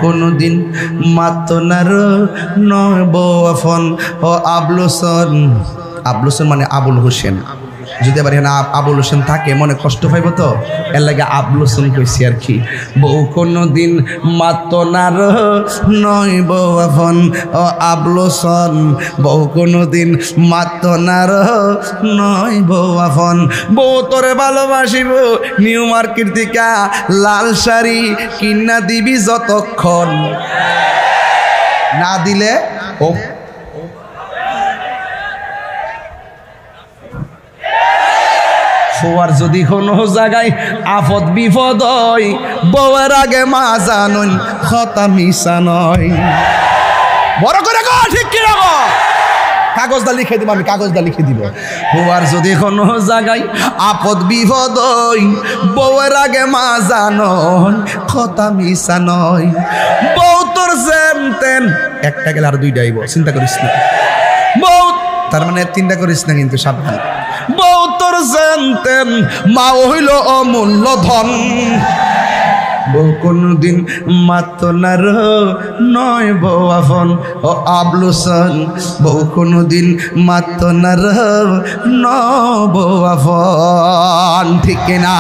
কোনোদিন মাত নার নয় বউ আফন ও আবলুসন। আবলুসন মানে আবুল হোসেন। যদি আবার এখানে আবুল হোসেন থাকে মনে কষ্ট পাইব, তো এর লাগে আবলুসন কইছি আর কি। বউ কোনোদিন মাত নার নয় বউ আফন ও আবলুসন। বউ কোনোদিন মাত নার নয় বউ আফন। বউ তোরে ভালোবাসিব নিউ মার্কেট থেকে লাল শাড়ি কিনা দিবি যতক্ষণ না দিলে ও ফোয়ার যদি কোনো জায়গায় আফত বিপদ হয় বউয়ের আগে মা জানুন কথা মিশা নয়। বড় করে গো ঠিক কি রাখো, কাগজটা লিখে দিব, আমি কাগজটা লিখে দিব। ফোয়ার যদি কোনো জায়গায় আপদ বিপদ হয় বউয়ের আগে মা জানুন কথা মিশা নয়। বউ তোর যেন তেন একটা গেলে আর দুইটা আইব, চিন্তা করিস না। বউ তার মানে তিনটা করিস না কিন্তু সাবধান। বউ তোর জানতেন মা হইল অমূল্য ধন। বউ কোনদিন মাত নার নয় বউ আফন ও আবলুসন। বউ কোনদিন মাত নার ন বউ আফন। ঠিক না?